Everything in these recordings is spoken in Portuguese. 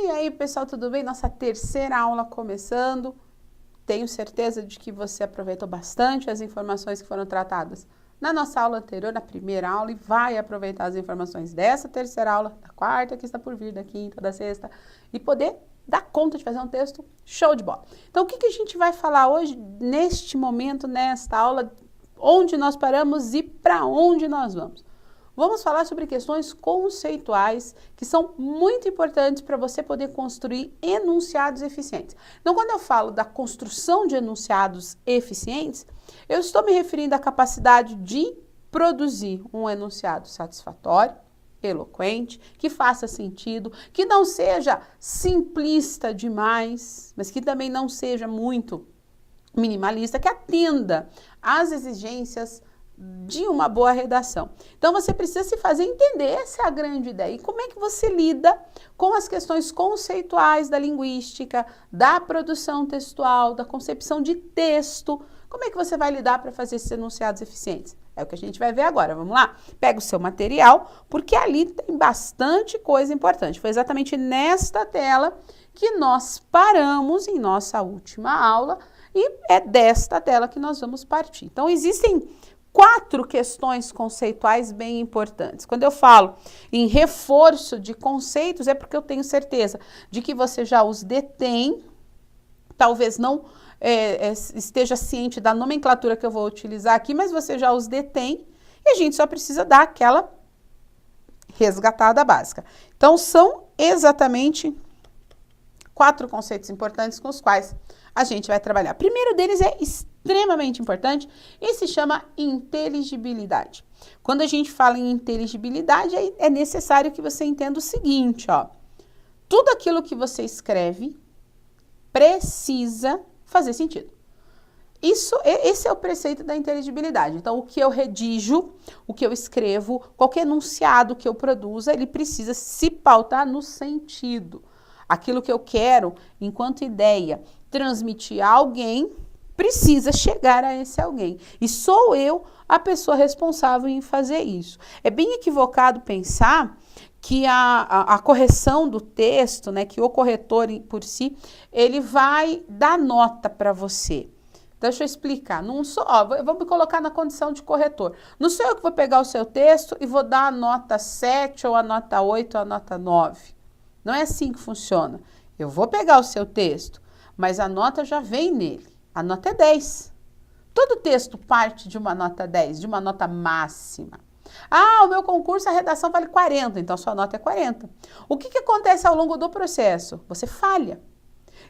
aí, pessoal, tudo bem? Nossa terceira aula começando. Tenho certeza de que você aproveitou bastante as informações que foram tratadas na nossa aula anterior, na primeira aula, e vai aproveitar as informações dessa terceira aula, da quarta que está por vir, da quinta, da sexta, e poder dar conta de fazer um texto show de bola. Então, o que a gente vai falar hoje, neste momento, nesta aula, onde nós paramos e para onde nós vamos? Vamos falar sobre questões conceituais que são muito importantes para você poder construir enunciados eficientes. Então, quando eu falo da construção de enunciados eficientes, eu estou me referindo à capacidade de produzir um enunciado satisfatório, eloquente, que faça sentido, que não seja simplista demais, mas que também não seja muito minimalista, que atenda às exigências de uma boa redação. Então, você precisa se fazer entender, essa é a grande ideia. E como é que você lida com as questões conceituais da linguística, da produção textual, da concepção de texto? Como é que você vai lidar para fazer esses enunciados eficientes? É o que a gente vai ver agora, vamos lá? Pega o seu material, porque ali tem bastante coisa importante. Foi exatamente nesta tela que nós paramos em nossa última aula e é desta tela que nós vamos partir. Então, existem 4 questões conceituais bem importantes. Quando eu falo em reforço de conceitos, é porque eu tenho certeza de que você já os detém, talvez não esteja ciente da nomenclatura que eu vou utilizar aqui, mas você já os detém e a gente só precisa dar aquela resgatada básica. Então, são exatamente 4 conceitos importantes com os quais a gente vai trabalhar. O primeiro deles é extremamente importante e se chama inteligibilidade. Quando a gente fala em inteligibilidade, é necessário que você entenda o seguinte, ó. Tudo aquilo que você escreve precisa fazer sentido. Esse é o preceito da inteligibilidade. Então, o que eu redijo, o que eu escrevo, qualquer enunciado que eu produza, ele precisa se pautar no sentido. Aquilo que eu quero, enquanto ideia, transmitir a alguém, precisa chegar a esse alguém. E sou eu a pessoa responsável em fazer isso. É bem equivocado pensar que a correção do texto, né, que o corretor por si, ele vai dar nota para você. Deixa eu explicar. Não sou, vou me colocar na condição de corretor. Não sou eu que vou pegar o seu texto e vou dar a nota 7, ou a nota 8, ou a nota 9. Não é assim que funciona. Eu vou pegar o seu texto, mas a nota já vem nele. A nota é 10. Todo texto parte de uma nota 10, de uma nota máxima. Ah, o meu concurso, a redação vale 40, então sua nota é 40. O que acontece ao longo do processo? Você falha.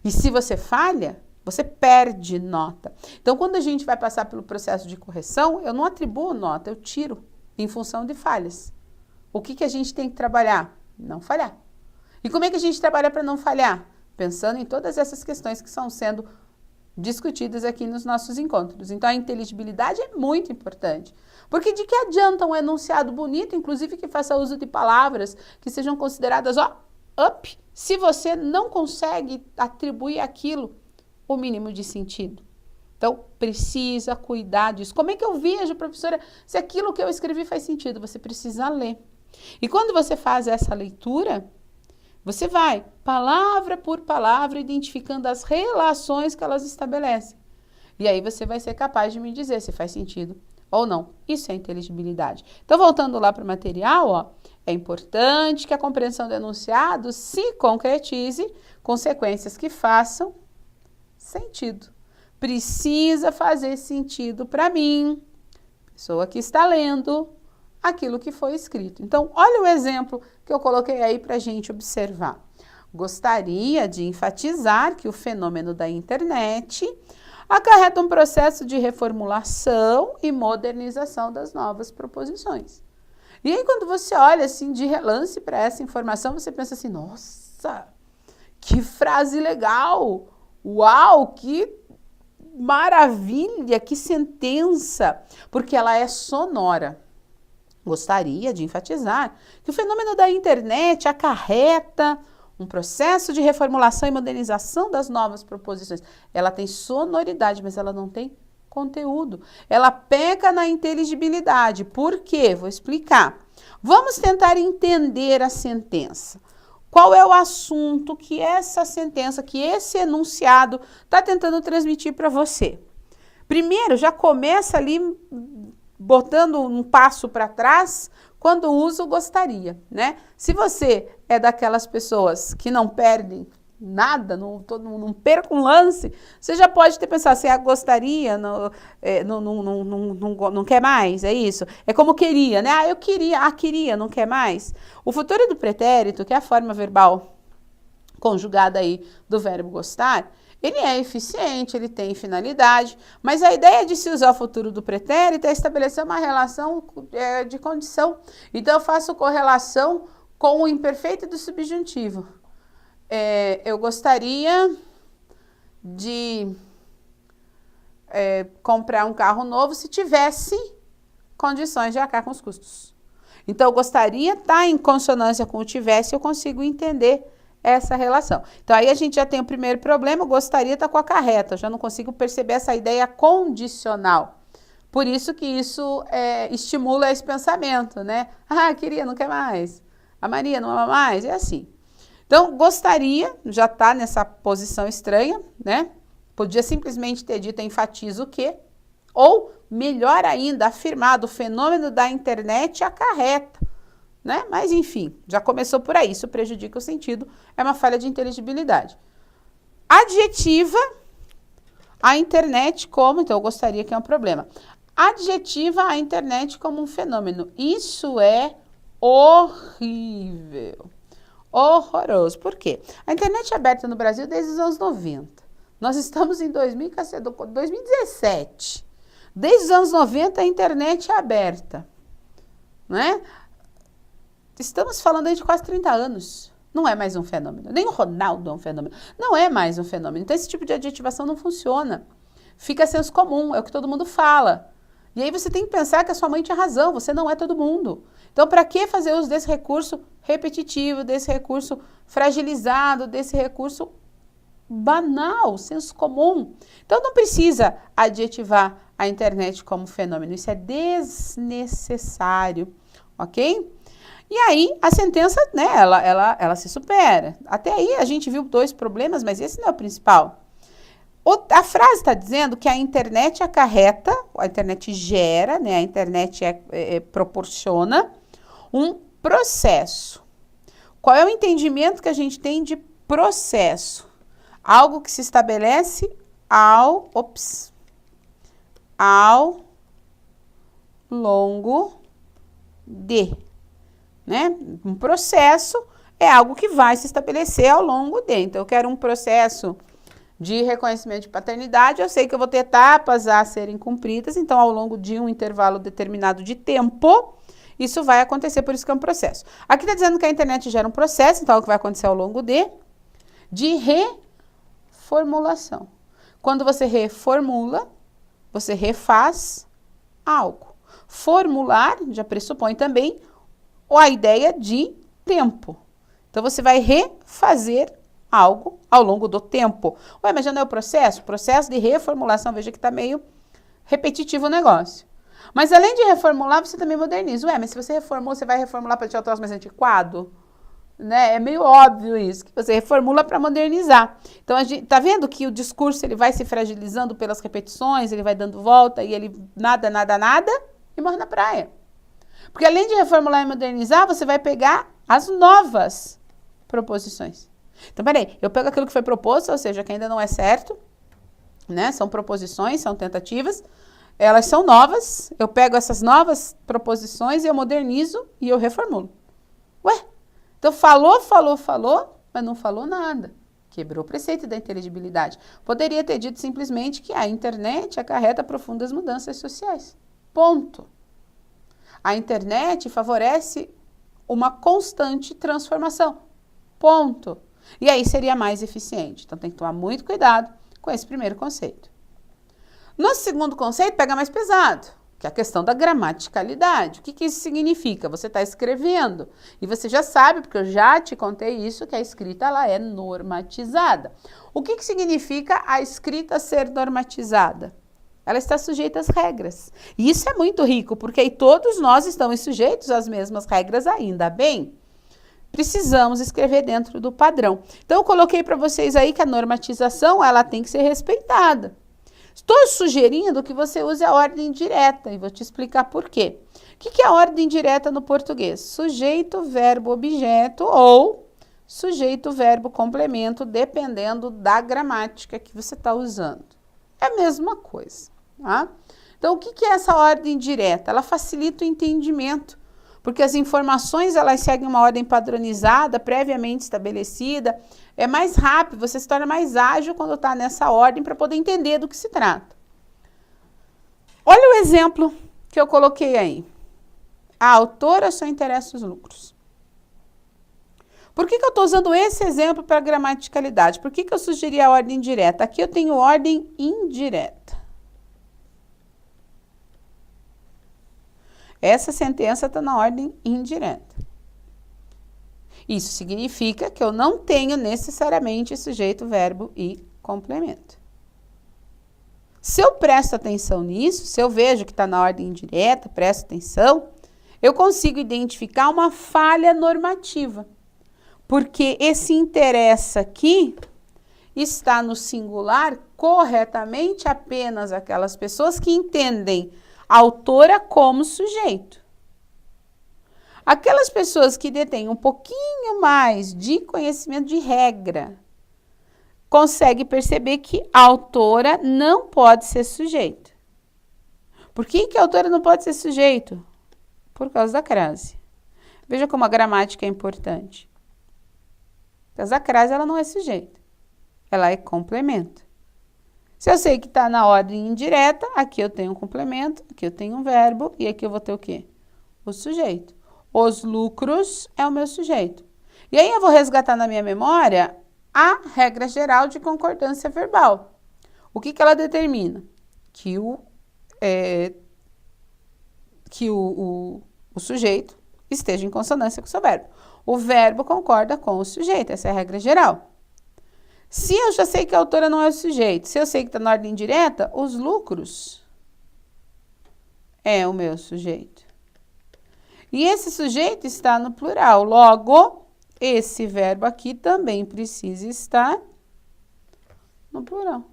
E se você falha, você perde nota. Então, quando a gente vai passar pelo processo de correção, eu não atribuo nota, eu tiro em função de falhas. O que a gente tem que trabalhar? Não falhar. E como é que a gente trabalha para não falhar? Pensando em todas essas questões que estão sendo discutidas aqui nos nossos encontros. Então, a inteligibilidade é muito importante. Porque de que adianta um enunciado bonito, inclusive que faça uso de palavras que sejam consideradas, se você não consegue atribuir aquilo o mínimo de sentido? Então, precisa cuidar disso. Como é que eu vejo, professora, se aquilo que eu escrevi faz sentido? Você precisa ler. E quando você faz essa leitura, você vai, palavra por palavra, identificando as relações que elas estabelecem. E aí você vai ser capaz de me dizer se faz sentido ou não. Isso é inteligibilidade. Então, voltando lá para o material, ó, é importante que a compreensão do enunciado se concretize com sequências que façam sentido. Precisa fazer sentido para mim, pessoa que está lendo aquilo que foi escrito. Então, olha o exemplo que eu coloquei aí para a gente observar. Gostaria de enfatizar que o fenômeno da internet acarreta um processo de reformulação e modernização das novas proposições. E aí, quando você olha assim de relance para essa informação, você pensa assim, nossa, que frase legal! Uau, que maravilha, que sentença! Porque ela é sonora. Gostaria de enfatizar que o fenômeno da internet acarreta um processo de reformulação e modernização das novas proposições. Ela tem sonoridade, mas ela não tem conteúdo. Ela peca na inteligibilidade. Por quê? Vou explicar. Vamos tentar entender a sentença. Qual é o assunto que essa sentença, que esse enunciado está tentando transmitir para você? Primeiro, já começa ali botando um passo para trás quando usa o gostaria, né? Se você é daquelas pessoas que não perdem nada, não perca um lance, você já pode ter pensado assim, gostaria, não quer mais, é isso? É como queria, né? Eu queria, não quer mais. O futuro do pretérito, que é a forma verbal conjugada aí do verbo gostar, ele é eficiente, ele tem finalidade, mas a ideia de se usar o futuro do pretérito é estabelecer uma relação de condição. Então, eu faço correlação com o imperfeito do subjuntivo. Eu gostaria de comprar um carro novo se tivesse condições de arcar com os custos. Então, eu gostaria estar em consonância com o tivesse, eu consigo entender essa relação. Então, aí a gente já tem o primeiro problema, eu gostaria estar com a carreta, eu já não consigo perceber essa ideia condicional. Por isso que isso estimula esse pensamento, né? Queria, não quer mais. A Maria não ama mais, é assim. Então, gostaria, já está nessa posição estranha, né? Podia simplesmente ter dito enfatiza o quê? Ou, melhor ainda, afirmado o fenômeno da internet acarreta, né? Mas, enfim, já começou por aí, isso prejudica o sentido, é uma falha de inteligibilidade. Adjetiva a internet como, então eu gostaria que é um problema. Adjetiva a internet como um fenômeno. Isso é horrível. Horroroso. Por quê? A internet é aberta no Brasil desde os anos 90. Nós estamos em 2017. Desde os anos 90 a internet é aberta. Né? Estamos falando aí de quase 30 anos. Não é mais um fenômeno. Nem o Ronaldo é um fenômeno. Não é mais um fenômeno. Então, esse tipo de adjetivação não funciona. Fica senso comum, é o que todo mundo fala. E aí você tem que pensar que a sua mãe tinha razão, você não é todo mundo. Então, para que fazer uso desse recurso repetitivo, desse recurso fragilizado, desse recurso banal, senso comum? Então, não precisa adjetivar a internet como fenômeno, isso é desnecessário, ok? E aí, a sentença, né, ela se supera. Até aí, a gente viu 2 problemas, mas esse não é o principal. A frase está dizendo que a internet acarreta, a internet gera, né, a internet proporciona um processo. Qual é o entendimento que a gente tem de processo? Algo que se estabelece ao longo de, né? Um processo é algo que vai se estabelecer ao longo de. Então, eu quero um processo de reconhecimento de paternidade, eu sei que eu vou ter etapas a serem cumpridas, então, ao longo de um intervalo determinado de tempo, isso vai acontecer, por isso que é um processo. Aqui está dizendo que a internet gera um processo, então, é o que vai acontecer ao longo de reformulação. Quando você reformula, você refaz algo. Formular já pressupõe também a ideia de tempo. Então, você vai refazer algo ao longo do tempo. Ué, mas já não é o processo? O processo de reformulação, veja que está meio repetitivo o negócio. Mas além de reformular, você também moderniza. Ué, mas se você reformula, você vai reformular para deixar o troço mais antiquado? Né? É meio óbvio isso, que você reformula para modernizar. Então, a gente tá vendo que o discurso ele vai se fragilizando pelas repetições, ele vai dando volta e ele nada e morre na praia. Porque além de reformular e modernizar, você vai pegar as novas proposições. Então, peraí, eu pego aquilo que foi proposto, ou seja, que ainda não é certo, né? São proposições, são tentativas, elas são novas, eu pego essas novas proposições e eu modernizo e eu reformulo. Ué, então falou, mas não falou nada. Quebrou o preceito da inteligibilidade. Poderia ter dito simplesmente que a internet acarreta profundas mudanças sociais. Ponto. A internet favorece uma constante transformação. Ponto. E aí seria mais eficiente. Então tem que tomar muito cuidado com esse primeiro conceito. No segundo conceito, pega mais pesado, que é a questão da gramaticalidade. O que isso significa? Você está escrevendo e você já sabe, porque eu já te contei isso, que a escrita ela é normatizada. O que significa a escrita ser normatizada? Ela está sujeita às regras. E isso é muito rico, porque aí todos nós estamos sujeitos às mesmas regras, ainda bem. precisamos escrever dentro do padrão. Então, eu coloquei para vocês aí que a normatização, ela tem que ser respeitada. Estou sugerindo que você use a ordem direta e vou te explicar por quê. O que é a ordem direta no português? Sujeito, verbo, objeto ou sujeito, verbo, complemento, dependendo da gramática que você está usando. É a mesma coisa, tá? Então, o que é essa ordem direta? Ela facilita o entendimento, porque as informações elas seguem uma ordem padronizada, previamente estabelecida. É mais rápido, você se torna mais ágil quando está nessa ordem para poder entender do que se trata. Olha o exemplo que eu coloquei aí. A autora só interessa os lucros. Por que eu estou usando esse exemplo para gramaticalidade? Por que eu sugeri a ordem direta? Aqui eu tenho ordem indireta. Essa sentença está na ordem indireta. Isso significa que eu não tenho necessariamente sujeito, verbo e complemento. Se eu presto atenção nisso, se eu vejo que está na ordem indireta, presto atenção, eu consigo identificar uma falha normativa. Porque esse interessa aqui está no singular corretamente apenas aquelas pessoas que entendem a autora como sujeito. Aquelas pessoas que detêm um pouquinho mais de conhecimento de regra, conseguem perceber que a autora não pode ser sujeito. Por que a autora não pode ser sujeito? Por causa da crase. Veja como a gramática é importante. Por causa da crase, ela não é sujeito. Ela é complemento. Se eu sei que está na ordem indireta, aqui eu tenho um complemento, aqui eu tenho um verbo, e aqui eu vou ter o quê? O sujeito. Os lucros é o meu sujeito. E aí eu vou resgatar na minha memória a regra geral de concordância verbal. O que ela determina? Que o sujeito esteja em consonância com o seu verbo. O verbo concorda com o sujeito, essa é a regra geral. Se eu já sei que a autora não é o sujeito, se eu sei que está na ordem direta, os lucros é o meu sujeito. E esse sujeito está no plural, logo, esse verbo aqui também precisa estar no plural.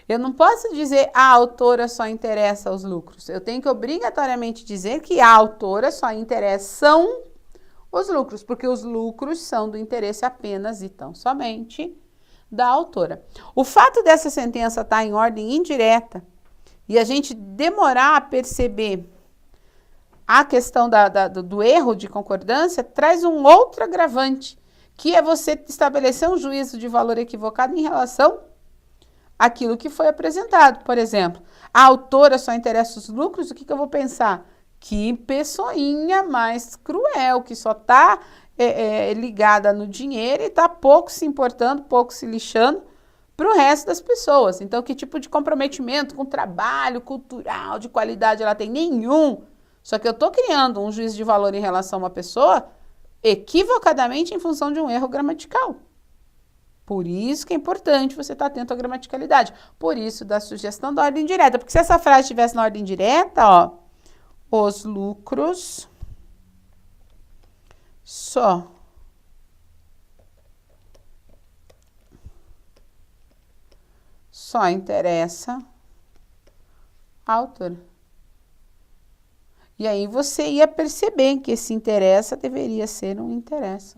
Eu não posso dizer a autora só interessa os lucros. Eu tenho que obrigatoriamente dizer que a autora só interessam os lucros, porque os lucros são do interesse apenas e tão somente da autora. O fato dessa sentença estar em ordem indireta e a gente demorar a perceber a questão do erro de concordância traz um outro agravante, que é você estabelecer um juízo de valor equivocado em relação àquilo que foi apresentado. Por exemplo, a autora só interessa os lucros, o que eu vou pensar? Que pessoinha mais cruel, que só está ligada no dinheiro e está pouco se importando, pouco se lixando para o resto das pessoas. Então, que tipo de comprometimento com o trabalho cultural, de qualidade ela tem? Nenhum. Só que eu estou criando um juízo de valor em relação a uma pessoa equivocadamente em função de um erro gramatical. Por isso que é importante você estar atento à gramaticalidade. Por isso, da sugestão da ordem direta. Porque se essa frase estivesse na ordem direta, ó, os lucros só interessa a autora. E aí você ia perceber que esse interessa deveria ser um interessa.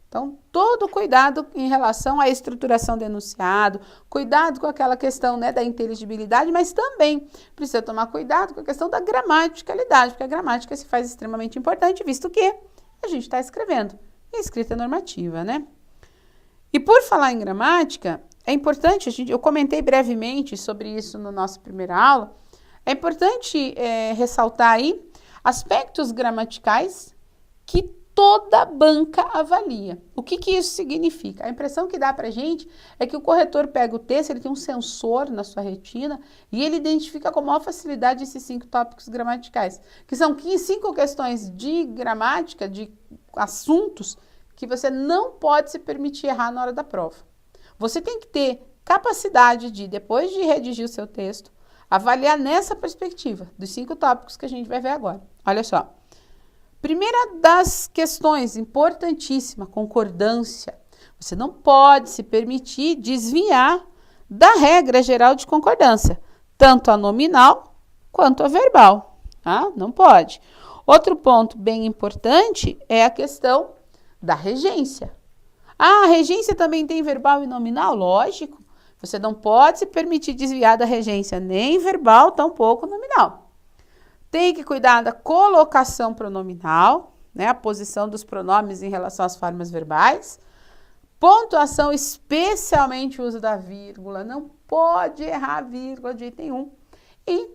Então, todo cuidado em relação à estruturação do enunciado, cuidado com aquela questão, né, da inteligibilidade, mas também precisa tomar cuidado com a questão da gramaticalidade, porque a gramática se faz extremamente importante, visto que a gente está escrevendo em escrita normativa, né? E por falar em gramática, é importante, eu comentei brevemente sobre isso no nosso primeira aula, é importante ressaltar aí aspectos gramaticais que toda banca avalia. O que isso significa? A impressão que dá pra gente é que o corretor pega o texto, ele tem um sensor na sua retina e ele identifica com maior facilidade esses 5 tópicos gramaticais, que são 5 questões de gramática, de assuntos que você não pode se permitir errar na hora da prova. Você tem que ter capacidade de, depois de redigir o seu texto, avaliar nessa perspectiva, dos 5 tópicos que a gente vai ver agora. Olha só. Primeira das questões, importantíssima, concordância. Você não pode se permitir desviar da regra geral de concordância, tanto a nominal quanto a verbal, tá? Não pode. Outro ponto bem importante é a questão da regência. Ah, a regência também tem verbal e nominal? Lógico. Você não pode se permitir desviar da regência nem verbal, tampouco nominal. Tem que cuidar da colocação pronominal, né? A posição dos pronomes em relação às formas verbais. Pontuação, especialmente o uso da vírgula. Não pode errar a vírgula de jeito nenhum. E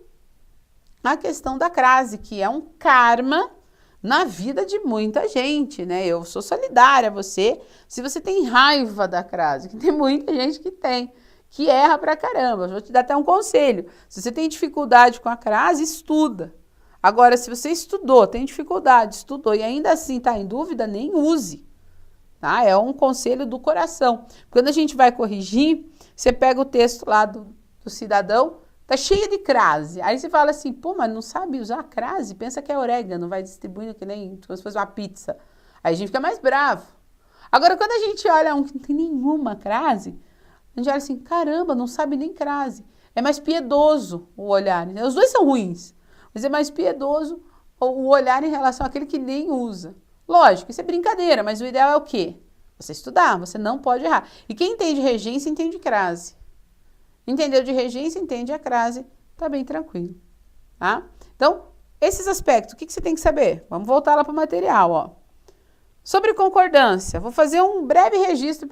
a questão da crase, que é um karma na vida de muita gente, né? Eu sou solidária a você, se você tem raiva da crase, que tem muita gente que tem, que erra pra caramba. Eu vou te dar até um conselho. Se você tem dificuldade com a crase, estuda. Agora, se você estudou, tem dificuldade, estudou e ainda assim está em dúvida, nem use. Tá? É um conselho do coração. Quando a gente vai corrigir, você pega o texto lá do cidadão, tá cheio de crase. Aí você fala assim, pô, mas não sabe usar crase? Pensa que é orégano, vai distribuindo que nem como se fosse uma pizza. Aí a gente fica mais bravo. Agora, quando a gente olha um que não tem nenhuma crase, a gente olha assim, caramba, não sabe nem crase. É mais piedoso o olhar. Né? Os dois são ruins, mas é mais piedoso o olhar em relação àquele que nem usa. Lógico, isso é brincadeira, mas o ideal é o quê? Você estudar, você não pode errar. E quem entende regência, entende crase. Entendeu de regência, entende a crase, tá bem tranquilo, tá? Então, esses aspectos, o que você tem que saber? Vamos voltar lá para o material, ó. Sobre concordância, vou fazer um breve registro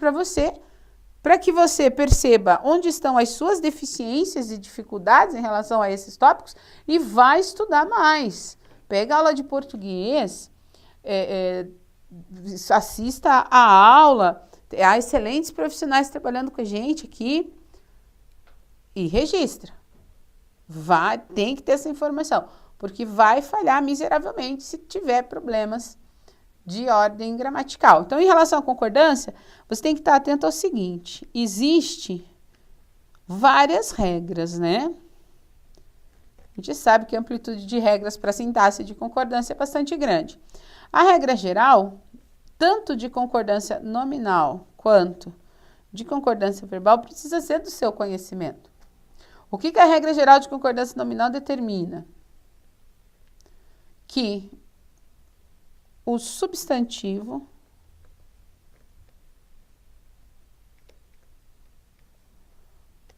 para que você perceba onde estão as suas deficiências e dificuldades em relação a esses tópicos e vá estudar mais. Pega a aula de português, assista a aula, há excelentes profissionais trabalhando com a gente aqui e registra. Tem que ter essa informação, porque vai falhar miseravelmente se tiver problemas de ordem gramatical. Então, em relação à concordância, você tem que estar atento ao seguinte, existe várias regras, né? A gente sabe que a amplitude de regras para sintaxe de concordância é bastante grande. A regra geral, tanto de concordância nominal quanto de concordância verbal, precisa ser do seu conhecimento. O que a regra geral de concordância nominal determina? Que o substantivo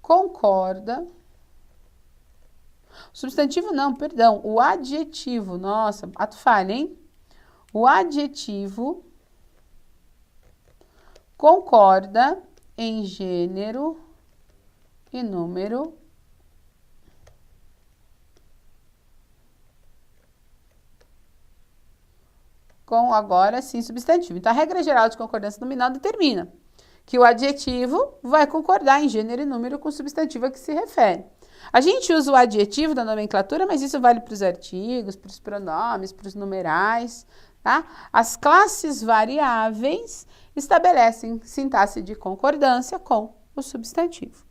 concorda. Substantivo não, perdão, o adjetivo, nossa, ato falha, hein? O adjetivo concorda em gênero e número com agora sim substantivo. Então, a regra geral de concordância nominal determina que o adjetivo vai concordar em gênero e número com o substantivo a que se refere. A gente usa o adjetivo da nomenclatura, mas isso vale para os artigos, para os pronomes, para os numerais, tá? As classes variáveis estabelecem sintaxe de concordância com o substantivo.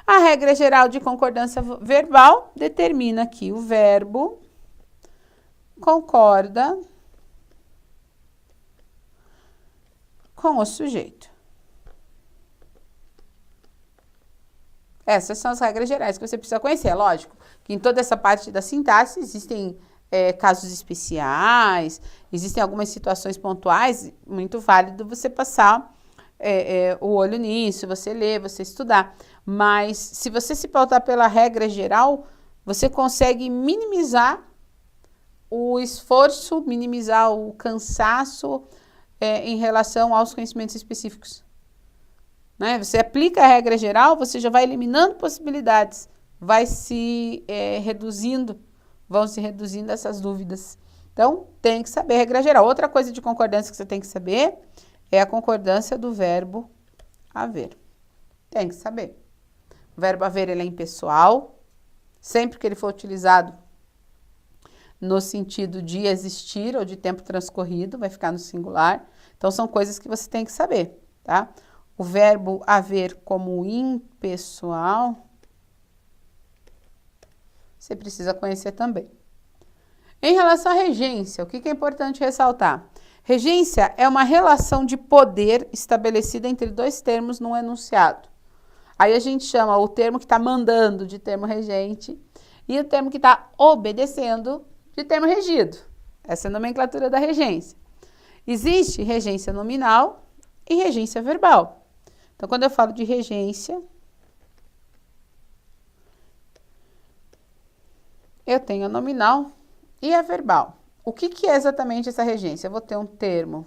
A regra geral de concordância verbal determina que o verbo concorda com o sujeito. Essas são as regras gerais que você precisa conhecer. É lógico que em toda essa parte da sintaxe existem casos especiais, existem algumas situações pontuais, muito válido você passar o olho nisso, você ler, você estudar. Mas se você se pautar pela regra geral, você consegue minimizar o esforço, minimizar o cansaço em relação aos conhecimentos específicos. Né? Você aplica a regra geral, você já vai eliminando possibilidades, vai se reduzindo, vão se reduzindo essas dúvidas. Então, tem que saber a regra geral. Outra coisa de concordância que você tem que saber é a concordância do verbo haver. Tem que saber. O verbo haver, ele é impessoal, sempre que ele for utilizado no sentido de existir ou de tempo transcorrido, vai ficar no singular. Então, são coisas que você tem que saber, tá? O verbo haver como impessoal, você precisa conhecer também. Em relação à regência, o que é importante ressaltar? Regência é uma relação de poder estabelecida entre dois termos num enunciado. Aí a gente chama o termo que está mandando de termo regente e o termo que está obedecendo de termo regido. Essa é a nomenclatura da regência. Existe regência nominal e regência verbal. Então, quando eu falo de regência, eu tenho a nominal e a verbal. O que é exatamente essa regência? Eu vou ter um termo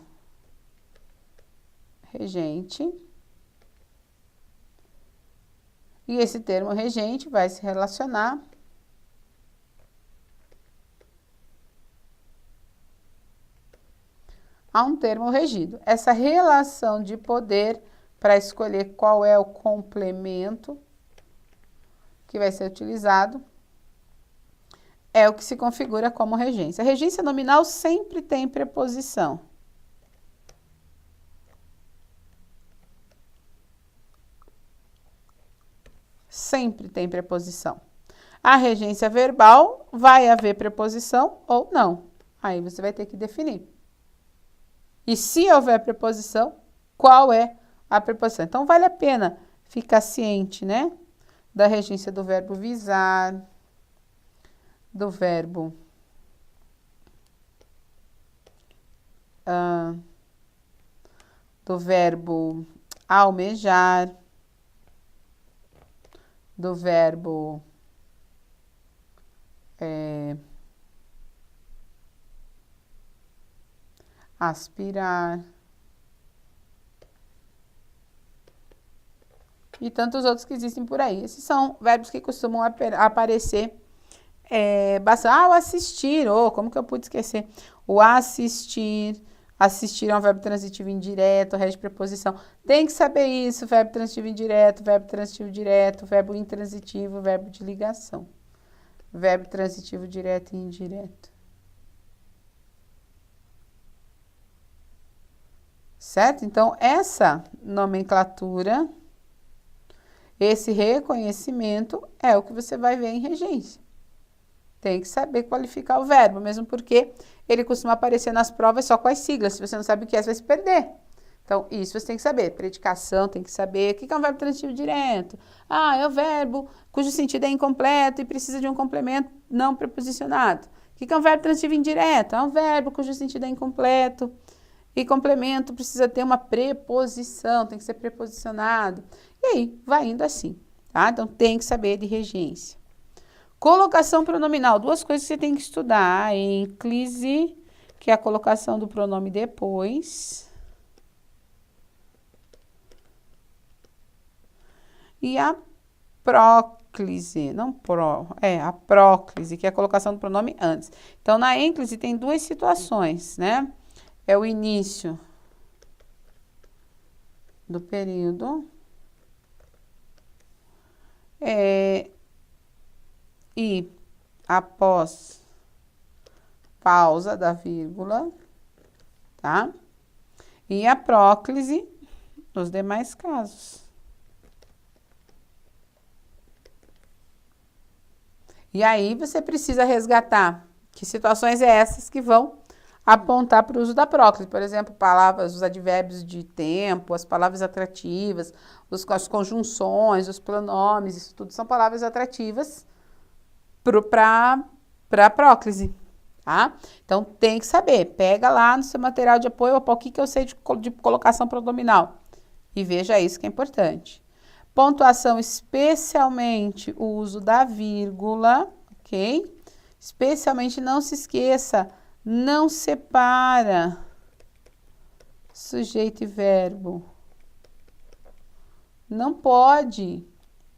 regente. E esse termo regente vai se relacionar a um termo regido. Essa relação de poder para escolher qual é o complemento que vai ser utilizado é o que se configura como regência. A regência nominal sempre tem preposição. Sempre tem preposição. A regência verbal vai haver preposição ou não. Aí você vai ter que definir. E se houver preposição, qual é a preposição? Então, vale a pena ficar ciente, né? Da regência do verbo visar, do verbo almejar, do verbo aspirar e tantos outros que existem por aí. Esses são verbos que costumam aparecer bastante. O assistir, como que eu pude esquecer? O assistir. Assistir é um verbo transitivo indireto, rege preposição. Tem que saber isso, verbo transitivo indireto, verbo transitivo direto, verbo intransitivo, verbo de ligação. Verbo transitivo direto e indireto. Certo? Então, essa nomenclatura, esse reconhecimento é o que você vai ver em regência. Tem que saber qualificar o verbo, mesmo porque ele costuma aparecer nas provas só com as siglas. Se você não sabe o que é, você vai se perder. Então, isso você tem que saber. Predicação, tem que saber. O que é um verbo transitivo direto? É o verbo cujo sentido é incompleto e precisa de um complemento não preposicionado. O que é um verbo transitivo indireto? É um verbo cujo sentido é incompleto e complemento precisa ter uma preposição, tem que ser preposicionado. E aí, vai indo assim, tá? Então, tem que saber de regência. Colocação pronominal, duas coisas que você tem que estudar. A ênclise, que é a colocação do pronome depois. E a próclise, a próclise, que é a colocação do pronome antes. Então, na ênclise tem duas situações, né? É o início do período. E após pausa da vírgula, tá? E a próclise nos demais casos. E aí você precisa resgatar que situações é essas que vão apontar para o uso da próclise. Por exemplo, palavras, os advérbios de tempo, as palavras atrativas, as conjunções, os pronomes, isso tudo são palavras atrativas para a próclise, tá? Então, tem que saber. Pega lá no seu material de apoio, o que eu sei de colocação pronominal. E veja isso que é importante. Pontuação, especialmente o uso da vírgula, ok? Especialmente, não se esqueça, não separa sujeito e verbo. Não pode,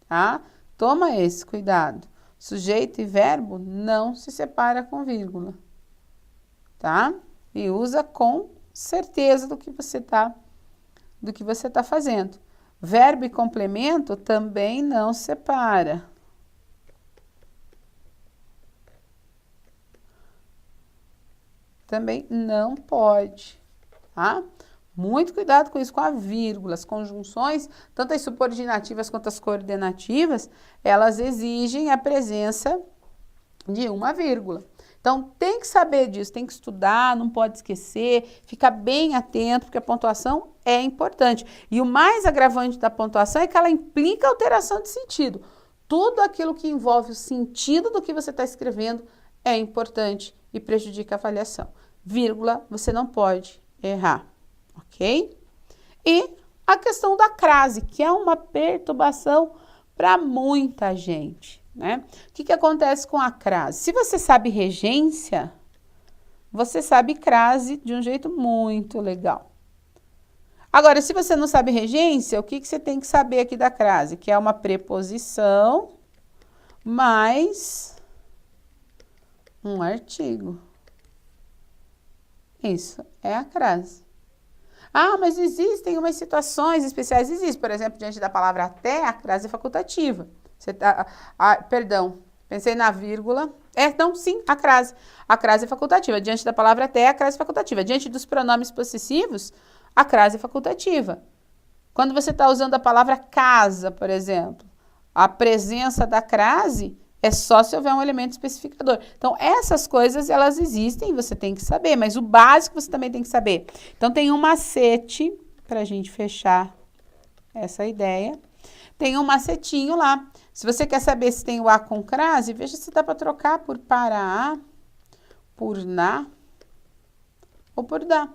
tá? Toma esse cuidado. Sujeito e verbo não se separa com vírgula, tá? E usa com certeza do que você tá fazendo. Verbo e complemento também não separa. Também não pode, tá? Muito cuidado com isso, com a vírgula. As conjunções, tanto as subordinativas quanto as coordenativas, elas exigem a presença de uma vírgula. Então, Então, tem que saber disso, tem que estudar, não pode esquecer, ficar bem atento, porque a pontuação é importante. E o mais agravante da pontuação é que ela implica alteração de sentido. Tudo aquilo que envolve o sentido do que você está escrevendo é importante e prejudica a avaliação. Vírgula, você não pode errar, ok? E a questão da crase, que é uma perturbação para muita gente, né? O que acontece com a crase? Se você sabe regência, você sabe crase de um jeito muito legal. Agora, se você não sabe regência, o que você tem que saber aqui da crase? Que é uma preposição mais um artigo. Isso é a crase. Ah, mas existem umas situações especiais. Existe, por exemplo, diante da palavra até, a crase é facultativa. Perdão, pensei na vírgula. Não, sim, a crase. A crase é facultativa. Diante da palavra até, a crase é facultativa. Diante dos pronomes possessivos, a crase é facultativa. Quando você está usando a palavra casa, por exemplo, a presença da crase é só se houver um elemento especificador. Então, essas coisas, elas existem, você tem que saber, mas o básico você também tem que saber. Então, tem um macete, para a gente fechar essa ideia. Tem um macetinho lá. Se você quer saber se tem o a com crase, veja se dá para trocar por para a, por na ou por da.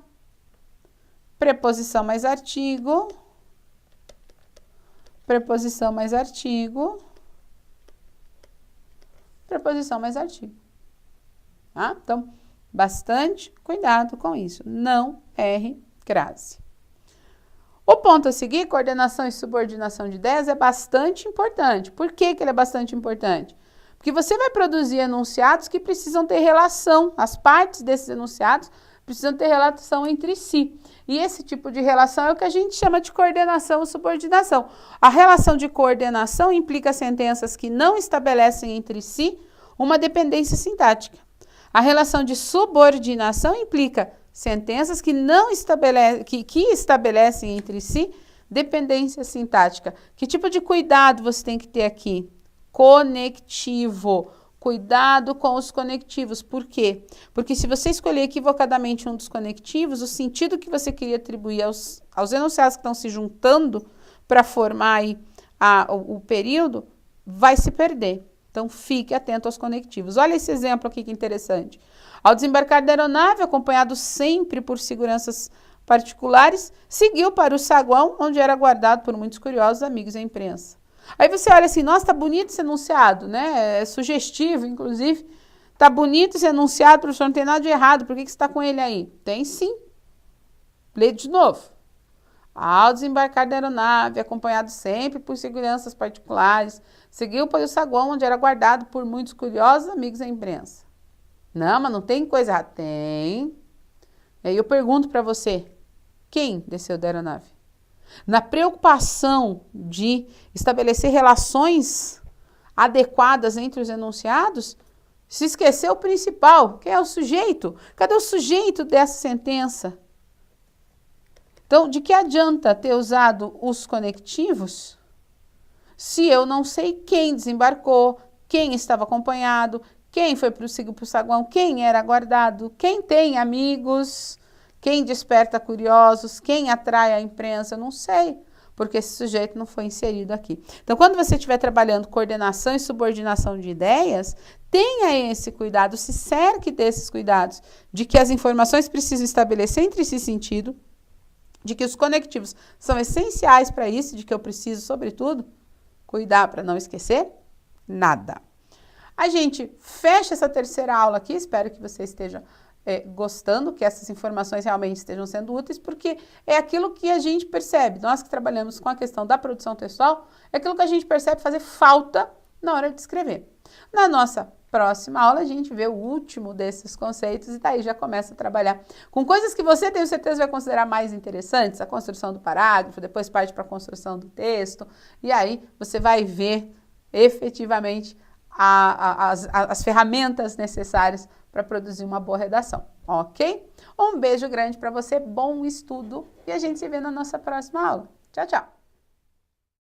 Preposição mais artigo. Preposição mais artigo. Preposição mais artigo. Tá? Então, bastante cuidado com isso. Não erre crase. O ponto a seguir, coordenação e subordinação de ideias, é bastante importante. Por que ele é bastante importante? Porque você vai produzir enunciados que precisam ter relação. As partes desses enunciados precisam ter relação entre si. E esse tipo de relação é o que a gente chama de coordenação ou subordinação. A relação de coordenação implica sentenças que não estabelecem entre si uma dependência sintática. A relação de subordinação implica sentenças que não estabelecem entre si dependência sintática. Que tipo de cuidado você tem que ter aqui? Conectivo. Cuidado com os conectivos. Por quê? Porque se você escolher equivocadamente um dos conectivos, o sentido que você queria atribuir aos enunciados que estão se juntando para formar aí o período, vai se perder. Então, fique atento aos conectivos. Olha esse exemplo aqui que interessante. Ao desembarcar da aeronave, acompanhado sempre por seguranças particulares, seguiu para o saguão, onde era guardado por muitos curiosos amigos da imprensa. Aí você olha assim, nossa, tá bonito esse enunciado, né? É sugestivo, inclusive. Tá bonito esse enunciado, professor, não tem nada de errado. Por que você está com ele aí? Tem sim. Lê de novo. Ao desembarcar da aeronave, acompanhado sempre por seguranças particulares, seguiu para o saguão, onde era guardado por muitos curiosos amigos da imprensa. Não, mas não tem coisa errada. Tem. E aí eu pergunto para você, quem desceu da aeronave? Na preocupação de estabelecer relações adequadas entre os enunciados, se esqueceu o principal, que é o sujeito. Cadê o sujeito dessa sentença? Então, de que adianta ter usado os conectivos se eu não sei quem desembarcou, quem estava acompanhado, quem foi para o saguão, quem era guardado, quem tem amigos, quem desperta curiosos, quem atrai a imprensa, eu não sei, porque esse sujeito não foi inserido aqui. Então, quando você estiver trabalhando coordenação e subordinação de ideias, tenha esse cuidado, se cerque desses cuidados, de que as informações precisam estabelecer entre si sentido, de que os conectivos são essenciais para isso, de que eu preciso, sobretudo, cuidar para não esquecer nada. A gente fecha essa terceira aula aqui, espero que você esteja gostando, que essas informações realmente estejam sendo úteis, porque é aquilo que a gente percebe, nós que trabalhamos com a questão da produção textual, é aquilo que a gente percebe fazer falta na hora de escrever. Na nossa próxima aula, a gente vê o último desses conceitos e daí já começa a trabalhar com coisas que você, tenho certeza, vai considerar mais interessantes, a construção do parágrafo, depois parte para a construção do texto, e aí você vai ver efetivamente as ferramentas necessárias para produzir uma boa redação, ok? Um beijo grande para você, bom estudo e a gente se vê na nossa próxima aula. Tchau, tchau!